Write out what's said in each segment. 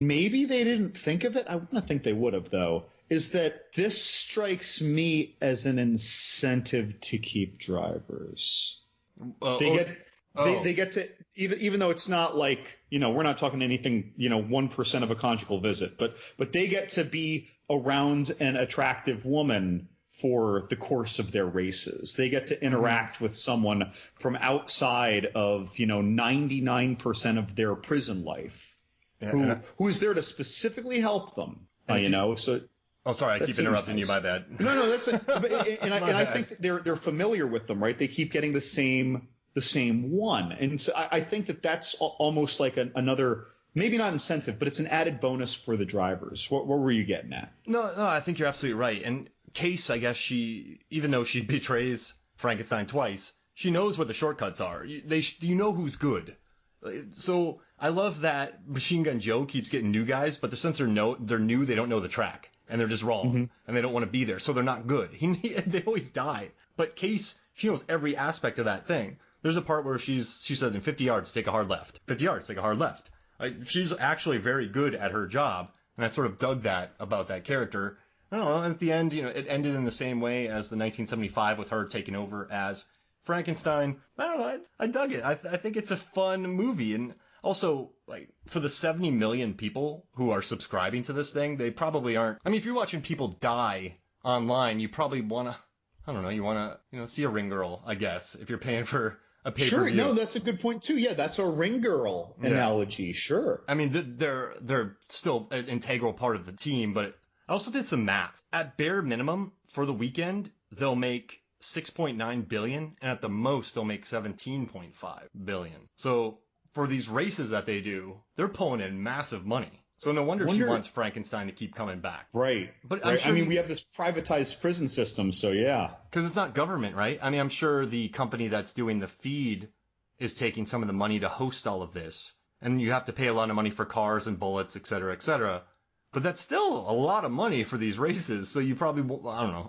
maybe they didn't think of it. I want to think they would have, though, is that this strikes me as an incentive to keep drivers. They get to, even though it's not like, we're not talking anything, 1% of a conjugal visit, but they get to be around an attractive woman for the course of their races. They get to interact with someone from outside of, 99% of their prison life, who is there to specifically help them, so. Oh, sorry, I keep interrupting you. My bad. No, that's it. I think that they're familiar with them, right? They keep getting the same one, and so I think that's almost like another, maybe not incentive, but it's an added bonus for the drivers. What were you getting at? No, I think you're absolutely right. And Case, I guess even though she betrays Frankenstein twice, she knows what the shortcuts are. You know who's good. So I love that Machine Gun Joe keeps getting new guys, but since they're new, they don't know the track. And they're just wrong, and they don't want to be there, so they're not good. They always die. But Case, she knows every aspect of that thing. There's a part where she said in 50 yards, take a hard left. 50 yards, take a hard left. She's actually very good at her job, and I sort of dug that about that character. I don't know, at the end, it ended in the same way as the 1975 with her taking over as Frankenstein. I don't know, I dug it. I think it's a fun movie, and also, for the 70 million people who are subscribing to this thing, they probably aren't. I mean, if you're watching people die online, you probably want to, I don't know, you want to, see a ring girl, I guess, if you're paying for a pay-per-view. Sure, no, that's a good point, too. Yeah, that's a ring girl analogy, sure. I mean, they're still an integral part of the team, but I also did some math. At bare minimum, for the weekend, they'll make $6.9 billion, and at the most, they'll make $17.5 billion. So for these races that they do, they're pulling in massive money. So no wonder she wants Frankenstein to keep coming back. Right. But right. Sure we have this privatized prison system, so yeah. Because it's not government, right? I mean, I'm sure the company that's doing the feed is taking some of the money to host all of this. And you have to pay a lot of money for cars and bullets, et cetera, et cetera. But that's still a lot of money for these races. So you probably, I don't know.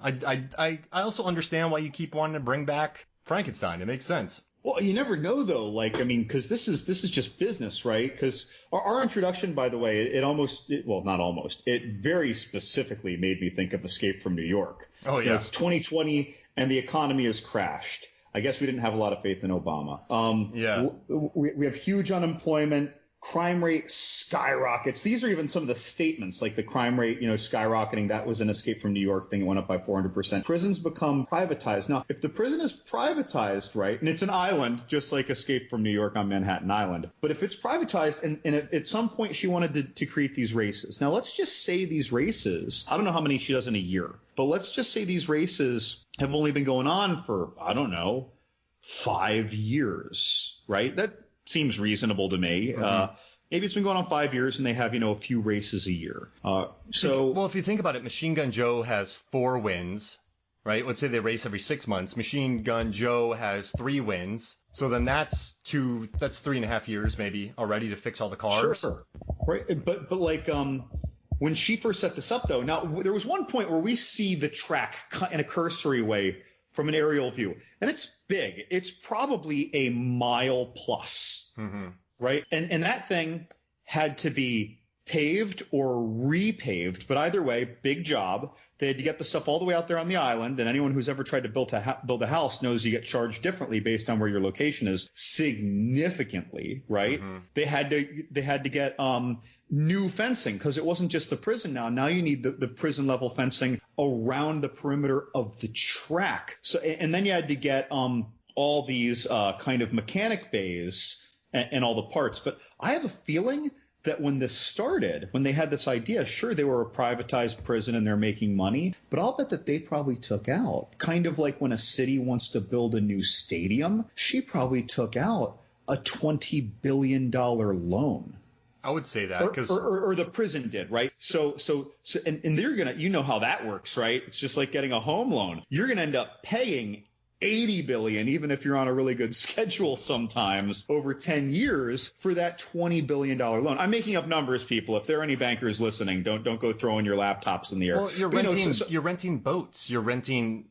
I also understand why you keep wanting to bring back Frankenstein. It makes sense. Well, you never know, though. Because this is just business, right? Because our introduction, by the way, it very specifically made me think of Escape from New York. Oh, yeah. It's 2020, and the economy has crashed. I guess we didn't have a lot of faith in Obama. We have huge unemployment. Crime rate skyrockets. These are even some of the statements, like the crime rate, skyrocketing. That was an Escape from New York thing. It went up by 400%. Prisons become privatized. Now, if the prison is privatized, right, and it's an island, just like Escape from New York on Manhattan Island, but if it's privatized, and at some point she wanted to create these races. Now, let's just say these races, I don't know how many she does in a year, but let's just say these races have only been going on for, 5 years, right? That seems reasonable to me. Maybe it's been going on 5 years and they have, a few races a year. Well, if you think about it, Machine Gun Joe has 4 wins, right? Let's say they race every 6 months. Machine Gun Joe has 3 wins. So then that's 3.5 years maybe already to fix all the cars. Sure. Right. But when she first set this up, though, now there was one point where we see the track in a cursory way from an aerial view, and it's big. It's probably a mile plus, right? And that thing had to be paved or repaved, but either way, big job. They had to get the stuff all the way out there on the island, and anyone who's ever tried to build a house knows you get charged differently based on where your location is, significantly, right? They had to get new fencing because it wasn't just the prison now. Now you need the prison level fencing around the perimeter of the track. So and then you had to get all these kind of mechanic bays and all the parts. But I have a feeling that when this started, when they had this idea, sure, they were a privatized prison and they're making money, but I'll bet that they probably took out, kind of like when a city wants to build a new stadium, she probably took out a $20 billion loan. I would say that because or the prison did, right? So and they're gonna, how that works, right? It's just like getting a home loan. You're gonna end up paying $80 billion, even if you're on a really good schedule sometimes, over 10 years for that $20 billion loan. I'm making up numbers, people. If there are any bankers listening, don't go throwing your laptops in the air. Well, you're renting boats. You're renting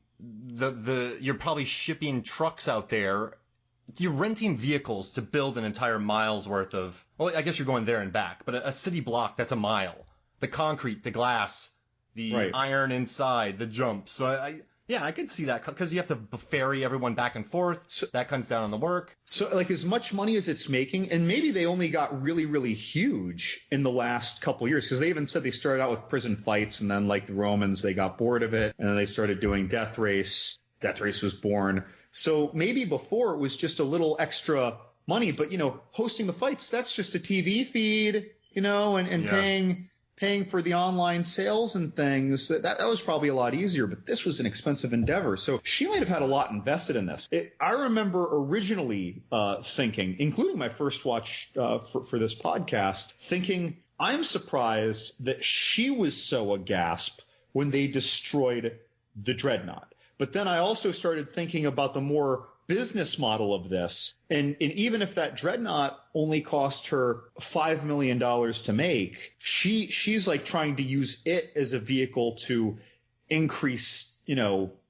you're probably shipping trucks out there you're renting vehicles to build an entire mile's worth of, well, I guess you're going there and back, but a city block, that's a mile. The concrete, the glass, the iron inside, the jumps. So I could see that because you have to ferry everyone back and forth. So, that comes down on the work. So like as much money as it's making, and maybe they only got really, really huge in the last couple of years, because they even said they started out with prison fights, and then like the Romans, they got bored of it, and then they started doing Death Race. Death Race was born. So maybe before it was just a little extra money, but hosting the fights, that's just a TV feed, and paying for the online sales and things. That was probably a lot easier, but this was an expensive endeavor. So she might have had a lot invested in this. I remember originally thinking, including my first watch for this podcast, thinking, I'm surprised that she was so aghast when they destroyed the Dreadnought. But then I also started thinking about the more business model of this. And even if that Dreadnought only cost her $5 million to make, she's like trying to use it as a vehicle to increase,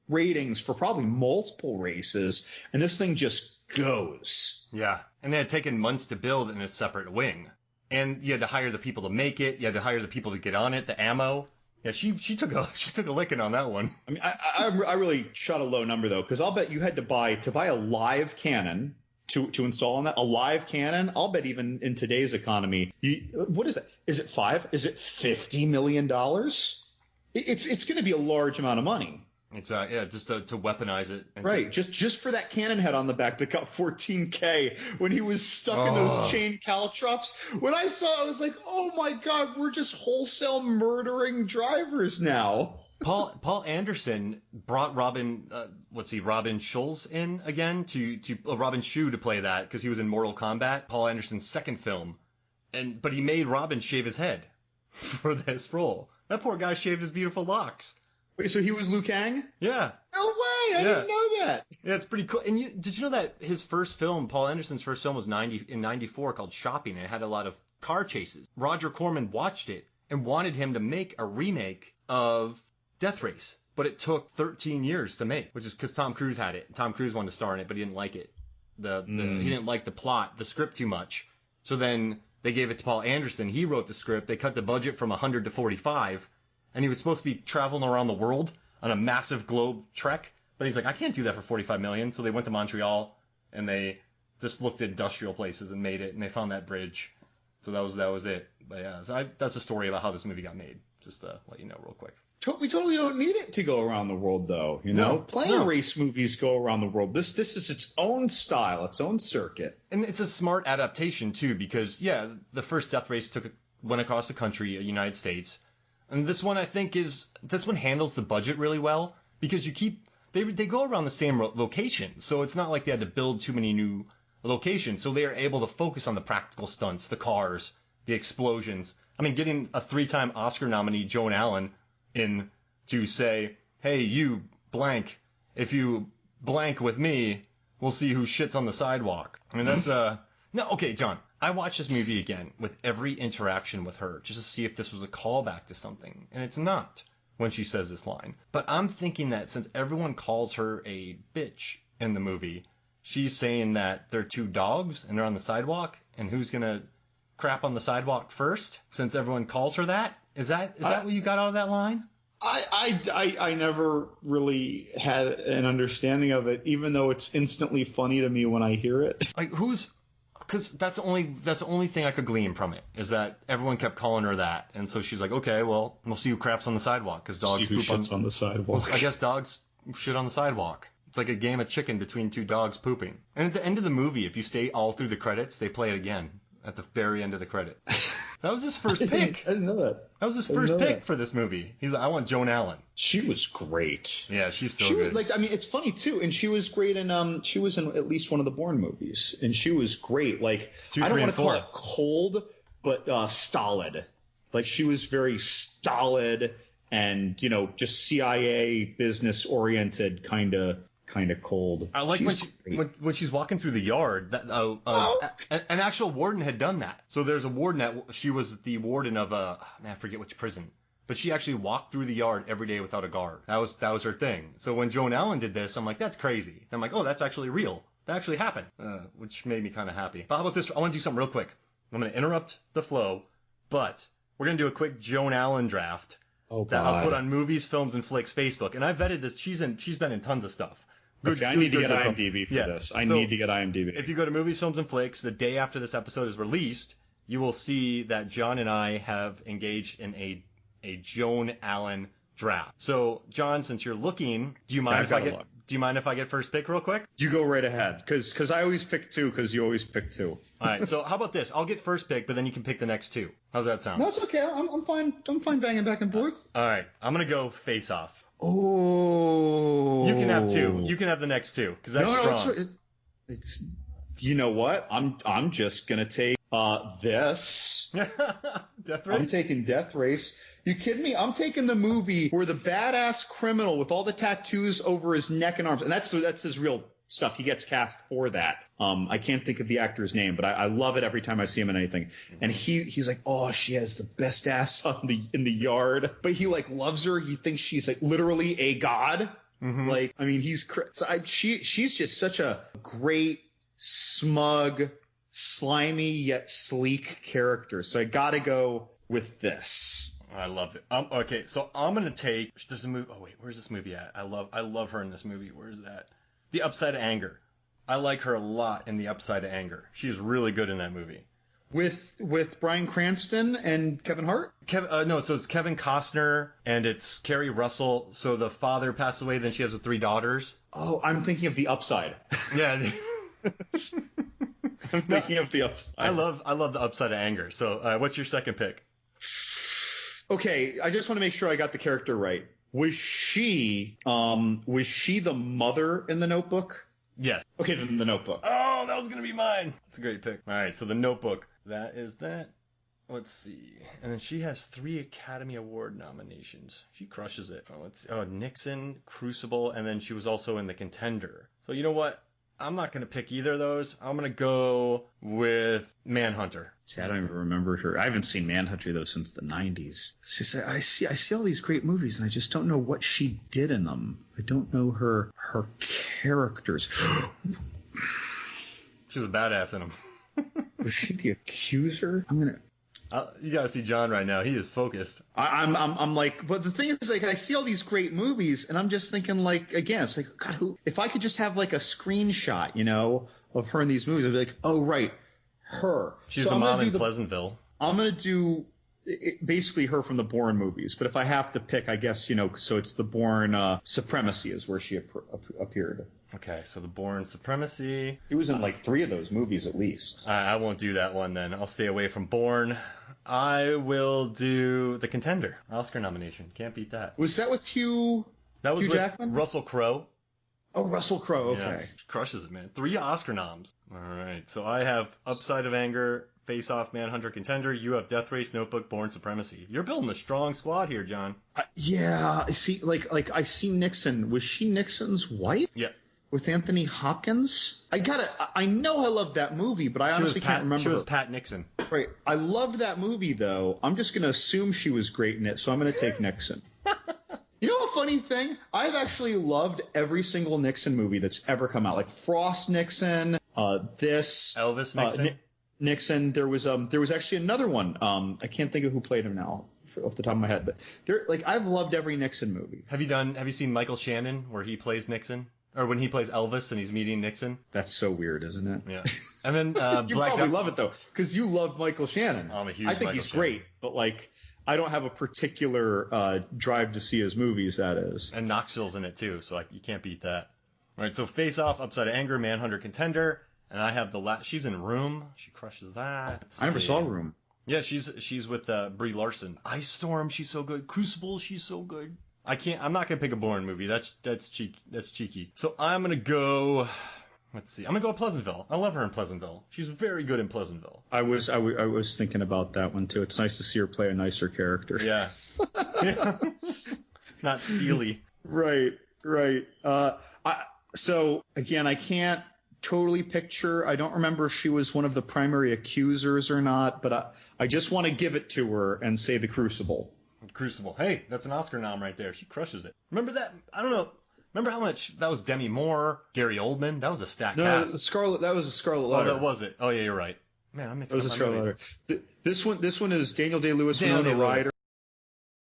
ratings for probably multiple races. And this thing just goes. Yeah. And they had taken months to build in a separate wing. And you had to hire the people to make it. You had to hire the people to get on it, the ammo. Yeah, she took a licking on that one. I mean, I really shot a low number though, because I'll bet you had to buy a live cannon to install on that, a live cannon. I'll bet even in today's economy, what is it? Is it $50 million? It's going to be a large amount of money. It's just to weaponize it. Right, just for that cannon head on the back that got $14K when he was stuck in those chain caltrops. When I saw it, I was like, oh my God, we're just wholesale murdering drivers now. Paul Anderson brought Robin Schulz in again to Robin Shue to play that because he was in Mortal Kombat, Paul Anderson's second film, but he made Robin shave his head for this role. That poor guy shaved his beautiful locks. Wait, so he was Liu Kang? Yeah. No way! I didn't know that. Yeah, it's pretty cool. And did you know that his first film, Paul Anderson's first film, was in '94 called Shopping, and it had a lot of car chases. Roger Corman watched it and wanted him to make a remake of Death Race, but it took 13 years to make, which is because Tom Cruise had it. Tom Cruise wanted to star in it, but he didn't like it. He didn't like the plot, the script too much. So then they gave it to Paul Anderson. He wrote the script. They cut the budget from 100 to 45. And he was supposed to be traveling around the world on a massive globe trek. But he's like, I can't do that for $45 million. So they went to Montreal and they just looked at industrial places and made it. And they found that bridge. So that was it. But yeah, that's the story about how this movie got made. Just to let you know real quick. We totally don't need it to go around the world, though. Plane race movies go around the world. This is its own style, its own circuit. And it's a smart adaptation, too, because, the first Death Race went across the country, United States. And this one, I think, handles the budget really well because they go around the same location. So it's not like they had to build too many new locations. So they are able to focus on the practical stunts, the cars, the explosions. I mean, getting a 3-time Oscar nominee, Joan Allen, in to say, hey, you blank, if you blank with me, we'll see who shits on the sidewalk. I mean, that's no, okay, John. I watched this movie again with every interaction with her just to see if this was a callback to something, and it's not when she says this line. But I'm thinking that since everyone calls her a bitch in the movie, she's saying that they're two dogs and they're on the sidewalk, and who's gonna crap on the sidewalk first? Since everyone calls her that, is that what you got out of that line? I never really had an understanding of it, even though it's instantly funny to me when I hear it. Like because that's the only thing I could glean from it is that everyone kept calling her that, and so she's like, okay, well, we'll see who craps on the sidewalk because dogs poop on the sidewalk. Well, I guess dogs shit on the sidewalk. It's like a game of chicken between two dogs pooping. And at the end of the movie, if you stay all through the credits, they play it again at the very end of the credit. That was his first pick. I didn't know that. That was his first pick for this movie. He's like, I want Joan Allen. She was great. Yeah, she's so good. It's funny too, and she was great in she was in at least one of the Bourne movies, and she was great. Like 2, 3, I don't want to call and 4. it cold, but stolid. Like she was very stolid and just CIA business oriented kind of cold. I like when she's walking through the yard. That an actual warden had done that. So there's a warden she was the warden of I forget which prison, but she actually walked through the yard every day without a guard. That was her thing. So when Joan Allen did this, I'm like, that's crazy. I'm like, oh, that's actually real. that actually happened, which made me kind of happy. But how about this? I want to do something real quick. I'm going to interrupt the flow, but we're going to do a quick Joan Allen draft that I'll put on Movies, Films, and Flicks Facebook. And I vetted this. She's been in tons of stuff. I need to get IMDb for this. I need to get IMDb. If you go to Movies, Films, and Flicks, the day after this episode is released, you will see that John and I have engaged in a Joan Allen draft. So, John, since you're looking, do you mind if I get first pick real quick? You go right ahead, because I always pick two, because you always pick two. All right, so how about this? I'll get first pick, but then you can pick the next two. How's that sound? No, it's okay. I'm fine. I'm fine banging back and forth. All right, I'm gonna go Face Off. Oh. You can have two. You can have the next two, because that's strong. It's you know what? I'm just gonna take this. Death Race? I'm taking Death Race. You kidding me? I'm taking the movie where the badass criminal with all the tattoos over his neck and arms, and that's his real stuff. He gets cast for that. I can't think of the actor's name, but I love it every time I see him in anything. And he's like, oh, she has the best ass in the yard, but he like loves her. He thinks she's like literally a god. Mm-hmm. Like, I mean, she's just such a great, smug, slimy yet sleek character. So I gotta go with this. I love it. Okay, so I'm gonna take. There's a movie. Oh wait, where's this movie at? I love her in this movie. Where's it at? The Upside of Anger. I like her a lot in The Upside of Anger. She is really good in that movie. With Bryan Cranston and Kevin Hart? No, so it's Kevin Costner and it's Kerry Russell. So the father passed away, then she has the 3 daughters. Oh, I'm thinking of The Upside. Yeah. I'm thinking of The Upside. I love The Upside of Anger. So what's your second pick? Okay, I just want to make sure I got the character right. Was she the mother in The Notebook? Yes. Okay, then The Notebook. Oh, that was going to be mine. That's a great pick. All right, so The Notebook. That is that. Let's see. And then she has 3 Academy Award nominations. She crushes it. Nixon, Crucible, and then she was also in The Contender. So you know what? I'm not going to pick either of those. I'm going to go with Manhunter. See, I don't even remember her. I haven't seen Manhunter, though, since the 90s. I see all these great movies, and I just don't know what she did in them. I don't know her characters. She was a badass in them. Was she the accuser? You gotta see John right now. He is focused. I'm like, but the thing is, like, I see all these great movies, and I'm just thinking, like, again, it's like, God, if I could just have like a screenshot, you know, of her in these movies, I'd be like, oh right, her. She's the mom in Pleasantville. I'm gonna do basically her from the Bourne movies, but if I have to pick, I guess, you know, so it's the Bourne Supremacy is where she appeared. Okay, so the Bourne Supremacy. She was in like 3 of those movies at least. I won't do that one then. I'll stay away from Bourne. I will do The Contender. Oscar nomination. Can't beat that. Was that with Hugh Jackman? Russell Crowe. Oh, Russell Crowe. Okay. Yeah, she crushes it, man. 3 Oscar noms. All right. So I have Upside of Anger, Face Off, Manhunter, Contender. You have Death Race, Notebook, Bourne Supremacy. You're building a strong squad here, John. Yeah. I see. Like I see Nixon. Was she Nixon's wife? Yeah. With Anthony Hopkins? I know I loved that movie, but I honestly can't remember. She was Pat Nixon. Right. I loved that movie, though. I'm just going to assume she was great in it, so I'm going to take Nixon. You know a funny thing? I've actually loved every single Nixon movie that's ever come out. Like Frost Nixon, Elvis Nixon. Nixon. There was actually another one. I can't think of who played him now off the top of my head, but I've loved every Nixon movie. Have you seen Michael Shannon where he plays Nixon? Or when he plays Elvis and he's meeting Nixon. That's so weird, isn't it? Yeah. And then you probably love it though, because you love Michael Shannon. I'm a huge. I think he's great, but I don't have a particular drive to see his movies. That is. And Knoxville's in it too, so you can't beat that. All right, so Face Off, Upside of Anger, Manhunter, Contender, and I have she's in Room. She crushes that. I never saw Room. Yeah, she's with Brie Larson. Ice Storm, she's so good. Crucible, she's so good. I'm not gonna pick a Bourne movie. That's cheeky. So I'm gonna go. Let's see. I'm gonna go with Pleasantville. I love her in Pleasantville. She's very good in Pleasantville. I was thinking about that one too. It's nice to see her play a nicer character. Yeah. Not steely. Right. So again, I can't totally picture. I don't remember if she was one of the primary accusers or not, but I just want to give it to her and say The Crucible. Crucible. Hey, that's an Oscar nom right there. She crushes it. Remember that? I don't know. Remember how much that was Demi Moore, Gary Oldman? That was a stacked cast. That was a Scarlet Letter. Oh, that was it. Oh, yeah, you're right. Man, I'm mixing That was up a my Scarlet movies. Letter. This one is Daniel Day-Lewis, Winona Ryder.